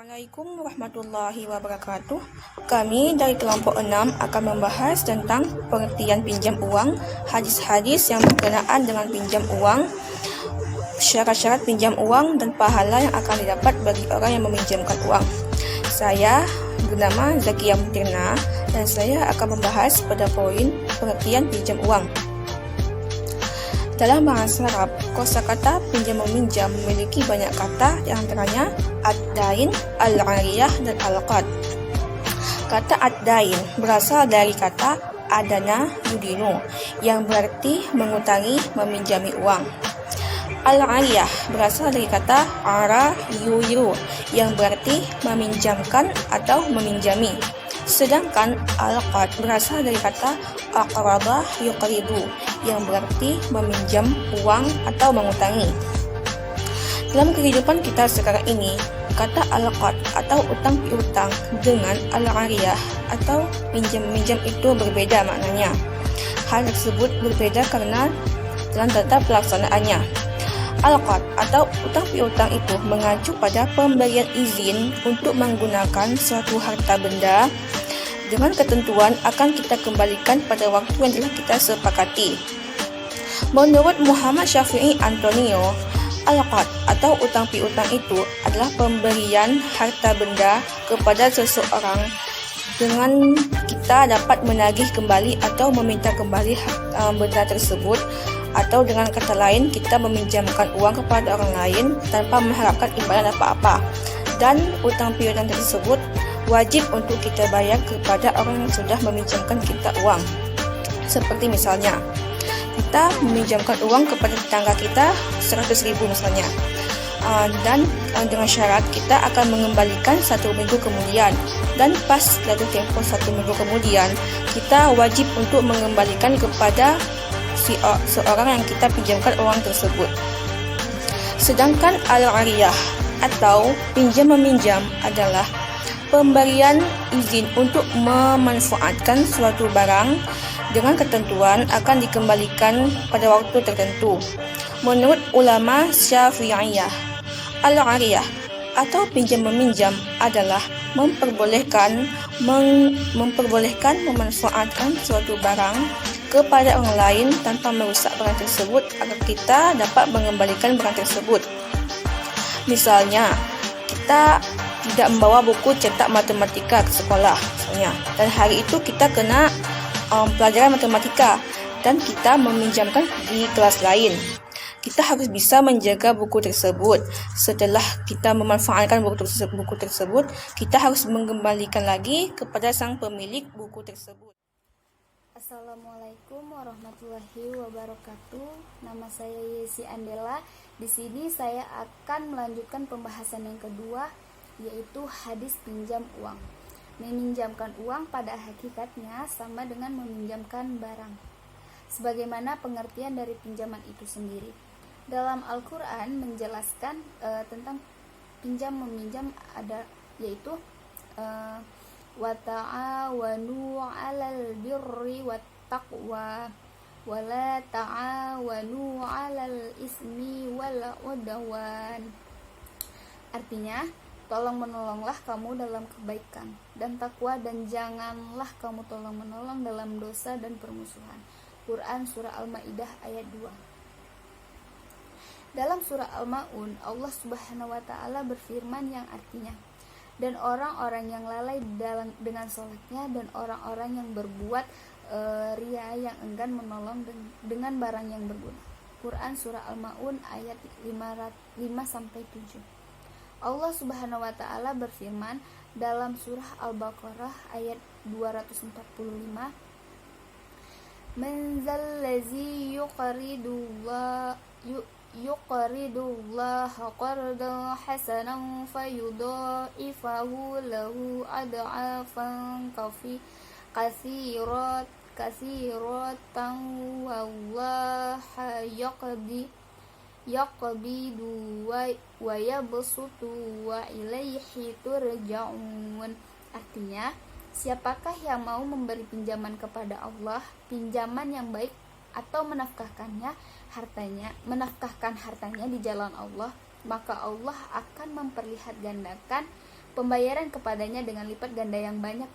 Assalamualaikum warahmatullahi wabarakatuh. Kami dari kelompok 6 akan membahas tentang pengertian pinjam uang, hadis-hadis yang berkenaan dengan pinjam uang, syarat-syarat pinjam uang, dan pahala yang akan didapat bagi orang yang meminjamkan uang. Saya bernama Zakia Mutirna dan saya akan membahas pada poin pengertian pinjam uang. Dalam bahasa Arab, kosakata pinjam-meminjam memiliki banyak kata, di antaranya ad-dain, al-ariyah, dan al-qad. Kata ad-dain berasal dari kata adana yudinu, yang berarti mengutangi, meminjami uang. Al-ariyah berasal dari kata ara yuyiru, yang berarti meminjamkan atau meminjami. Sedangkan al-qad berasal dari kata aqrada yuqridu, yang berarti meminjam uang atau mengutangi. Dalam kehidupan kita sekarang ini, kata al-qad atau utang piutang dengan al-ariyah atau pinjam-minjam itu berbeda maknanya. Hal tersebut berbeda karena dalam tata pelaksanaannya. Al-qad atau utang piutang itu mengacu pada pemberian izin untuk menggunakan suatu harta benda dengan ketentuan akan kita kembalikan pada waktu yang telah kita sepakati. Menurut Muhammad Syafi'i Antonio, al-qad atau utang piutang itu adalah pemberian harta benda kepada seseorang dengan kita dapat menagih kembali atau meminta kembali benda tersebut, atau dengan kata lain kita meminjamkan uang kepada orang lain tanpa mengharapkan imbalan apa-apa. Dan utang piutang tersebut wajib untuk kita bayar kepada orang yang sudah meminjamkan kita uang. Seperti misalnya, kita meminjamkan uang kepada tetangga kita 100.000 misalnya, dan dengan syarat kita akan mengembalikan 1 minggu kemudian, dan pas jatuh tempoh 1 minggu kemudian kita wajib untuk mengembalikan kepada seorang yang kita pinjamkan uang tersebut. Sedangkan al-ariyah atau pinjam-meminjam adalah pemberian izin untuk memanfaatkan suatu barang dengan ketentuan akan dikembalikan pada waktu tertentu. Menurut ulama Syafi'iyah, al-ariyah atau pinjam-meminjam adalah memperbolehkan memanfaatkan suatu barang kepada orang lain tanpa merusak barang tersebut agar kita dapat mengembalikan barang tersebut. Misalnya, kita tidak membawa buku cetak matematika ke sekolah misalnya, dan hari itu kita kena pelajaran matematika dan kita meminjamkan di kelas lain. Kita harus bisa menjaga buku tersebut. Setelah kita memanfaatkan buku tersebut, kita harus mengembalikan lagi kepada sang pemilik buku tersebut. Assalamualaikum warahmatullahi wabarakatuh. Nama saya Yesi Andela. Di sini saya akan melanjutkan pembahasan yang kedua, yaitu hadis pinjam uang. Meminjamkan uang pada hakikatnya sama dengan meminjamkan barang, sebagaimana pengertian dari pinjaman itu sendiri. Dalam Al-Quran menjelaskan tentang pinjam meminjam ada, yaitu wa ta'awanu 'alal birri wat taqwa wa la ta'awanu 'alal ismi wal 'udwan. Artinya, tolong-menolonglah kamu dalam kebaikan dan takwa, dan janganlah kamu tolong-menolong dalam dosa dan permusuhan. Quran Surah Al-Ma'idah ayat 2. Dalam Surah Al-Ma'un, Allah Subhanahu wa Ta'ala berfirman yang artinya, dan orang-orang yang lalai dengan sholatnya, dan orang-orang yang berbuat ria, yang enggan menolong dengan barang yang berguna. Quran Surah Al-Ma'un ayat 5-7. Allah Subhanahu wa Ta'ala berfirman dalam Surah Al-Baqarah ayat 245, Man zallazi yuqridullaha qardan hasanan fayudha'ifahu lahu ad'afan katsiratan wallaha yaqbidu wa yabsutu wa ilaihi turja'un. Artinya, siapakah yang mau memberi pinjaman kepada Allah, pinjaman yang baik, atau menafkahkan hartanya di jalan Allah, maka Allah akan memperlihatgandakan pembayaran kepadanya dengan lipat ganda yang banyak,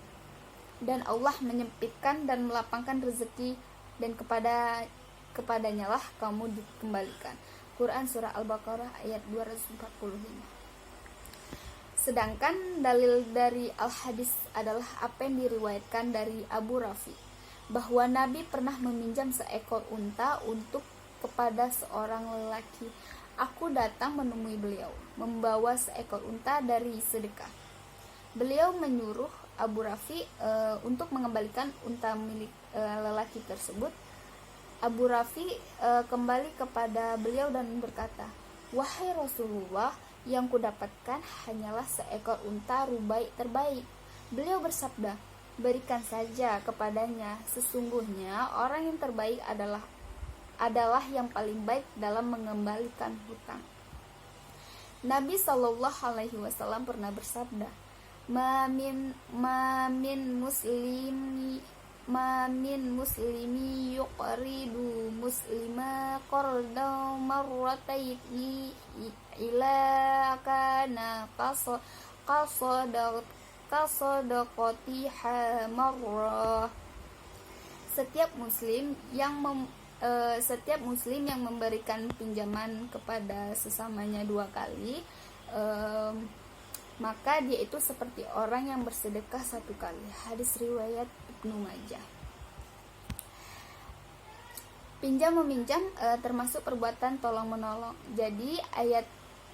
dan Allah menyempitkan dan melapangkan rezeki, dan kepadanya lah kamu dikembalikan. Quran Surah Al-Baqarah ayat 245. Sedangkan dalil dari al-hadis adalah apa yang diriwayatkan dari Abu Rafi, bahwa Nabi pernah meminjam seekor unta kepada seorang lelaki. Aku datang menemui beliau, membawa seekor unta dari sedekah. Beliau menyuruh Abu Rafi untuk mengembalikan unta milik lelaki tersebut. Abu Rafi kembali kepada beliau dan berkata, "Wahai Rasulullah, yang kudapatkan hanyalah seekor unta rubai terbaik." Beliau bersabda, "Berikan saja kepadanya, sesungguhnya orang yang terbaik adalah yang paling baik dalam mengembalikan hutang." Nabi Shallallahu Alaihi Wasallam pernah bersabda, "Mamin muslimi yuqridu muslima qardan marrataini ila kana qasadaqati marrah." Setiap muslim yang memberikan pinjaman kepada sesamanya 2 kali, maka dia itu seperti orang yang bersedekah 1 kali. Hadis riwayat Ibnu Majah. Pinjam meminjam termasuk perbuatan tolong menolong. Jadi ayat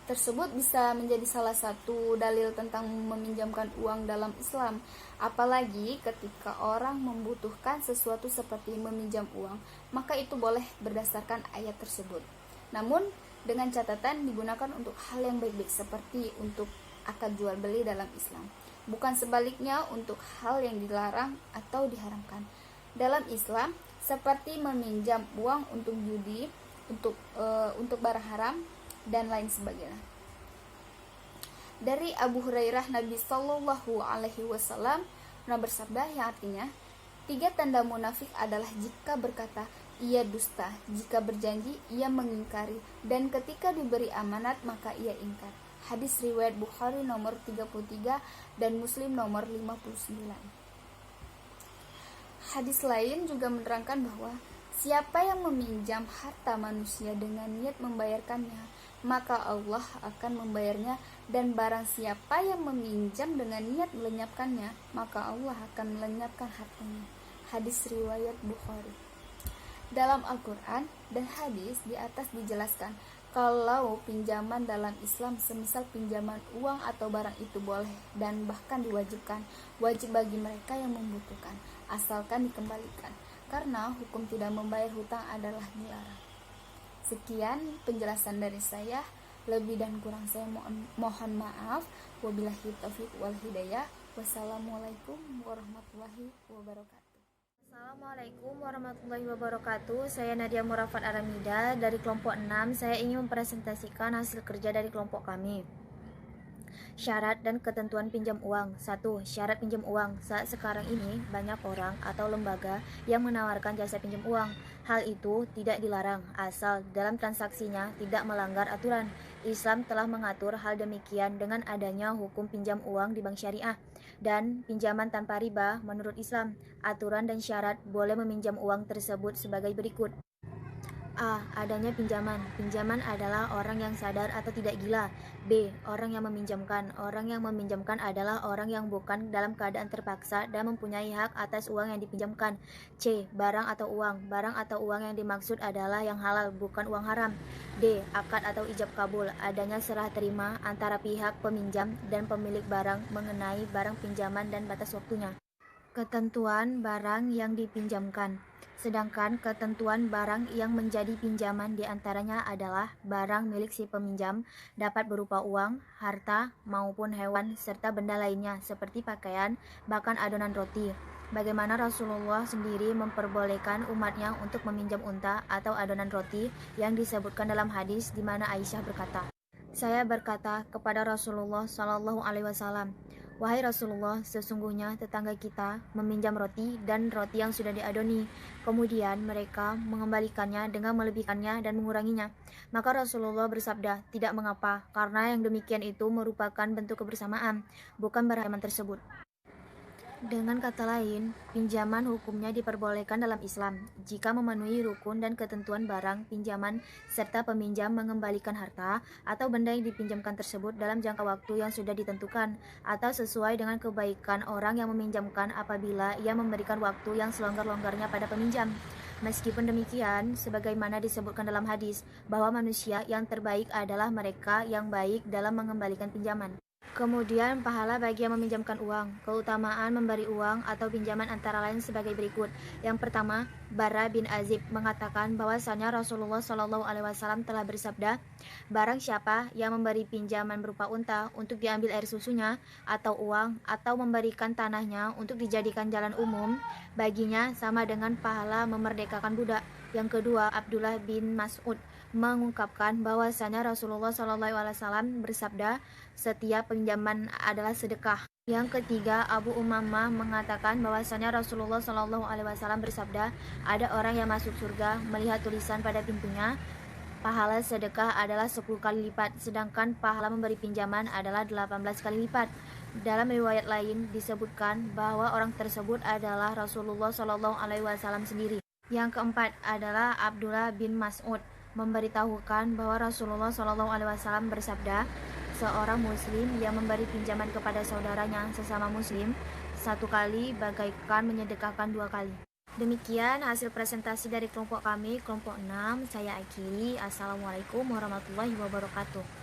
tersebut bisa menjadi salah satu dalil tentang meminjamkan uang dalam Islam, apalagi ketika orang membutuhkan sesuatu seperti meminjam uang, maka itu boleh berdasarkan ayat tersebut. Namun dengan catatan digunakan untuk hal yang baik-baik seperti untuk akad jual beli dalam Islam, bukan sebaliknya untuk hal yang dilarang atau diharamkan dalam Islam, seperti meminjam uang untuk judi, untuk barang haram dan lain sebagainya. Dari Abu Hurairah, Nabi Shallallahu Alaihi Wasallam pernah bersabda yang artinya, 3 tanda munafik adalah jika berkata ia dusta, jika berjanji ia mengingkari, dan ketika diberi amanat maka ia ingkar. Hadis riwayat Bukhari nomor 33 dan Muslim nomor 59. Hadis lain juga menerangkan bahwa siapa yang meminjam harta manusia dengan niat membayarkannya, maka Allah akan membayarnya, dan barang siapa yang meminjam dengan niat melenyapkannya, maka Allah akan melenyapkan hartanya. Hadis riwayat Bukhari. Dalam Al-Quran dan hadis di atas dijelaskan kalau pinjaman dalam Islam semisal pinjaman uang atau barang itu boleh dan bahkan diwajibkan, wajib bagi mereka yang membutuhkan, asalkan dikembalikan, karena hukum tidak membayar hutang adalah dilarang. Sekian penjelasan dari saya, lebih dan kurang saya mohon maaf. Wabillahi taufiq wal hidayah. Wassalamualaikum warahmatullahi wabarakatuh. Assalamualaikum warahmatullahi wabarakatuh. Saya Nadia Murafat Aramida dari kelompok 6. Saya ingin mempresentasikan hasil kerja dari kelompok kami. Syarat dan ketentuan pinjam uang. 1. Syarat pinjam uang. Saat sekarang ini banyak orang atau lembaga yang menawarkan jasa pinjam uang. Hal itu tidak dilarang asal dalam transaksinya tidak melanggar aturan. Islam telah mengatur hal demikian dengan adanya hukum pinjam uang di bank syariah dan pinjaman tanpa riba. Menurut Islam, aturan dan syarat boleh meminjam uang tersebut sebagai berikut. A. Adanya pinjaman. Pinjaman adalah orang yang sadar atau tidak gila. B. Orang yang meminjamkan. Orang yang meminjamkan adalah orang yang bukan dalam keadaan terpaksa dan mempunyai hak atas uang yang dipinjamkan. C. Barang atau uang. Barang atau uang yang dimaksud adalah yang halal, bukan uang haram. D. Akad atau ijab kabul. Adanya serah terima antara pihak peminjam dan pemilik barang mengenai barang pinjaman dan batas waktunya. Ketentuan barang yang dipinjamkan. Sedangkan ketentuan barang yang menjadi pinjaman diantaranya adalah barang milik si peminjam, dapat berupa uang, harta, maupun hewan, serta benda lainnya seperti pakaian, bahkan adonan roti. Bagaimana Rasulullah sendiri memperbolehkan umatnya untuk meminjam unta atau adonan roti yang disebutkan dalam hadis di mana Aisyah berkata, "Saya berkata kepada Rasulullah Shallallahu Alaihi Wasallam, "Wahai Rasulullah, sesungguhnya tetangga kita meminjam roti dan roti yang sudah diadoni. Kemudian mereka mengembalikannya dengan melebihkannya dan menguranginya." Maka Rasulullah bersabda, "Tidak mengapa, karena yang demikian itu merupakan bentuk kebersamaan, bukan berhubungan tersebut." Dengan kata lain, pinjaman hukumnya diperbolehkan dalam Islam jika memenuhi rukun dan ketentuan barang pinjaman serta peminjam mengembalikan harta atau benda yang dipinjamkan tersebut dalam jangka waktu yang sudah ditentukan atau sesuai dengan kebaikan orang yang meminjamkan apabila ia memberikan waktu yang selonggar-longgarnya pada peminjam. Meskipun demikian, sebagaimana disebutkan dalam hadis, bahwa manusia yang terbaik adalah mereka yang baik dalam mengembalikan pinjaman. Kemudian pahala bagi yang meminjamkan uang. Keutamaan memberi uang atau pinjaman antara lain sebagai berikut. Yang pertama, Bara bin Azib mengatakan bahwasanya Rasulullah Shallallahu Alaihi Wasallam telah bersabda, "Barang siapa yang memberi pinjaman berupa unta untuk diambil air susunya, atau uang, atau memberikan tanahnya untuk dijadikan jalan umum, baginya sama dengan pahala memerdekakan budak." Yang kedua, Abdullah bin Mas'ud mengungkapkan bahwasanya Rasulullah Shallallahu Alaihi Wasallam bersabda, "Setiap pinjaman adalah sedekah." Yang ketiga, Abu Umamah mengatakan bahwasanya Rasulullah Shallallahu Alaihi Wasallam bersabda, "Ada orang yang masuk surga melihat tulisan pada pintunya, pahala sedekah adalah 10 kali lipat, sedangkan pahala memberi pinjaman adalah 18 kali lipat." Dalam riwayat lain disebutkan bahwa orang tersebut adalah Rasulullah Shallallahu Alaihi Wasallam sendiri. Yang keempat adalah Abdullah bin Mas'ud memberitahukan bahwa Rasulullah Shallallahu Alaihi Wasallam bersabda, "Seorang muslim yang memberi pinjaman kepada saudaranya sesama muslim satu kali bagaikan menyedekahkan 2 kali." Demikian hasil presentasi dari kelompok kami, kelompok 6. Saya akhiri. Assalamualaikum warahmatullahi wabarakatuh.